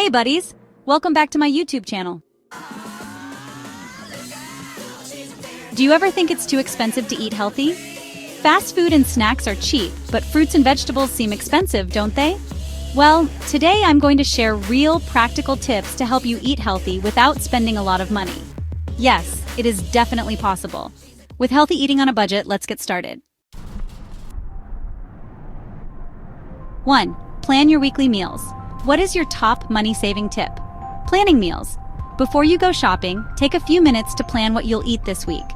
Hey buddies! Welcome back to my YouTube channel. Do you ever think it's too expensive to eat healthy? Fast food and snacks are cheap, but fruits and vegetables seem expensive, don't they? Well, today I'm going to share real, practical tips to help you eat healthy without spending a lot of money. Yes, it is definitely possible. With healthy eating on a budget, let's get started. 1. Plan your weekly meals. What is your top money-saving tip? Planning meals. Before you go shopping, take a few minutes to plan what you'll eat this week.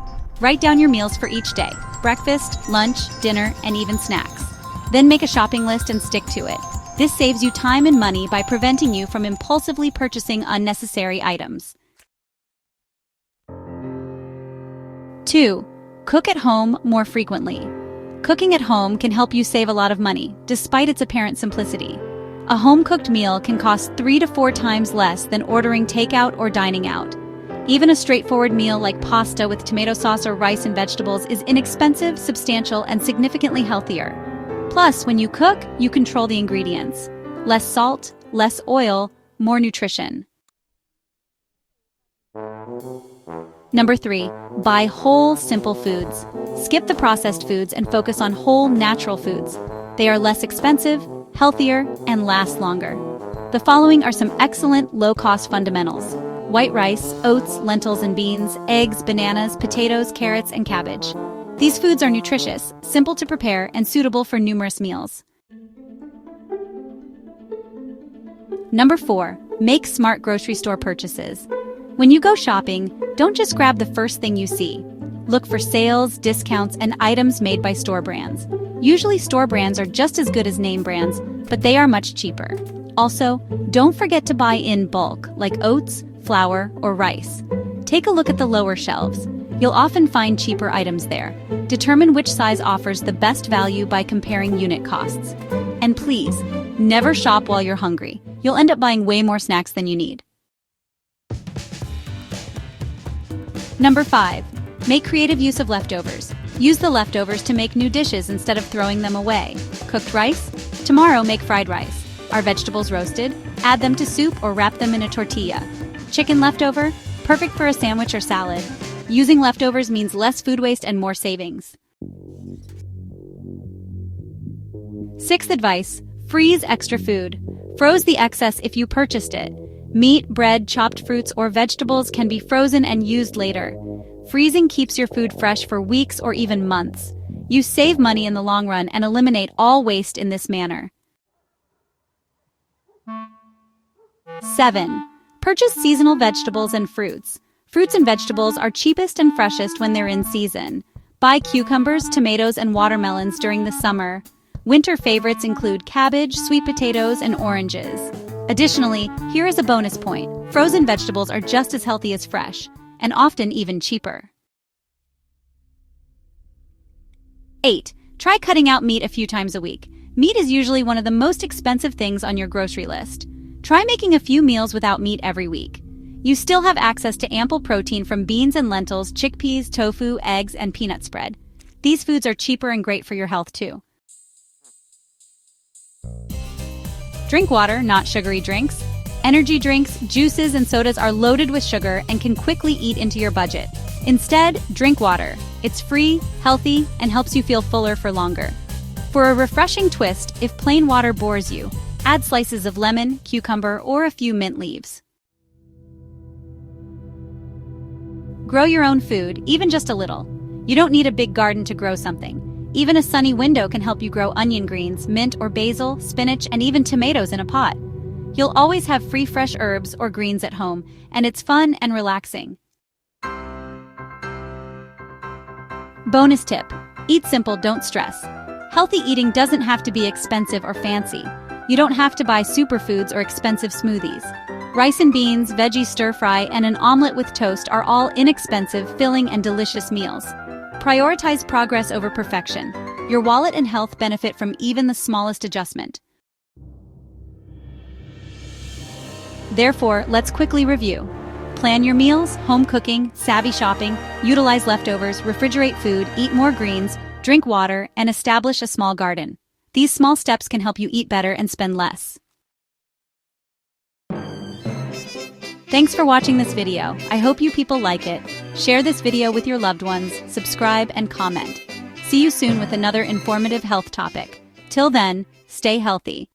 Write down your meals for each day: breakfast, lunch, dinner, and even snacks. Then make a shopping list and stick to it. This saves you time and money by preventing you from impulsively purchasing unnecessary items. 2. Cook at home more frequently. Cooking at home can help you save a lot of money, despite its apparent simplicity. A home-cooked meal can cost 3 to 4 times less than ordering takeout or dining out. Even a straightforward meal like pasta with tomato sauce or rice and vegetables is inexpensive, substantial, and significantly healthier. Plus, when you cook, you control the ingredients. Less salt, less oil, more nutrition. Number 3. Buy whole, simple foods. Skip the processed foods and focus on whole, natural foods. They are less expensive, healthier, and last longer. The following are some excellent, low-cost fundamentals: white rice, oats, lentils and beans, eggs, bananas, potatoes, carrots, and cabbage. These foods are nutritious, simple to prepare, and suitable for numerous meals. Number 4. Make smart grocery store purchases. When you go shopping, don't just grab the first thing you see. Look for sales, discounts, and items made by store brands. Usually store brands are just as good as name brands, but they are much cheaper. Also, don't forget to buy in bulk, like oats, flour, or rice. Take a look at the lower shelves. You'll often find cheaper items there. Determine which size offers the best value by comparing unit costs. And please, never shop while you're hungry. You'll end up buying way more snacks than you need. Number 5. Make creative use of leftovers. Use the leftovers to make new dishes instead of throwing them away. Cooked rice? Tomorrow make fried rice. Are vegetables roasted? Add them to soup or wrap them in a tortilla. Chicken leftover? Perfect for a sandwich or salad. Using leftovers means less food waste and more savings. 6th advice: freeze extra food. Froze the excess if you purchased it. Meat, bread, chopped fruits, or vegetables can be frozen and used later. Freezing keeps your food fresh for weeks or even months. You save money in the long run and eliminate all waste in this manner. 7. Purchase seasonal vegetables and fruits. Fruits and vegetables are cheapest and freshest when they're in season. Buy cucumbers, tomatoes, and watermelons during the summer. Winter favorites include cabbage, sweet potatoes, and oranges. Additionally, here is a bonus point: frozen vegetables are just as healthy as fresh, and often even cheaper. 8. Try cutting out meat a few times a week. Meat is usually one of the most expensive things on your grocery list. Try making a few meals without meat every week. You still have access to ample protein from beans and lentils, chickpeas, tofu, eggs, and peanut spread. These foods are cheaper and great for your health too. Drink water, not sugary drinks. Energy drinks, juices, and sodas are loaded with sugar and can quickly eat into your budget. Instead, drink water. It's free, healthy, and helps you feel fuller for longer. For a refreshing twist, if plain water bores you, add slices of lemon, cucumber, or a few mint leaves. Grow your own food, even just a little. You don't need a big garden to grow something. Even a sunny window can help you grow onion greens, mint or basil, spinach, and even tomatoes in a pot. You'll always have free fresh herbs or greens at home, and it's fun and relaxing. Bonus tip: eat simple, don't stress. Healthy eating doesn't have to be expensive or fancy. You don't have to buy superfoods or expensive smoothies. Rice and beans, veggie stir-fry, and an omelet with toast are all inexpensive, filling, and delicious meals. Prioritize progress over perfection. Your wallet and health benefit from even the smallest adjustment. Therefore, let's quickly review. Plan your meals, home cooking, savvy shopping, utilize leftovers, refrigerate food, eat more greens, drink water, and establish a small garden. These small steps can help you eat better and spend less. Thanks for watching this video. I hope you people like it. Share this video with your loved ones, subscribe, and comment. See you soon with another informative health topic. Till then, stay healthy.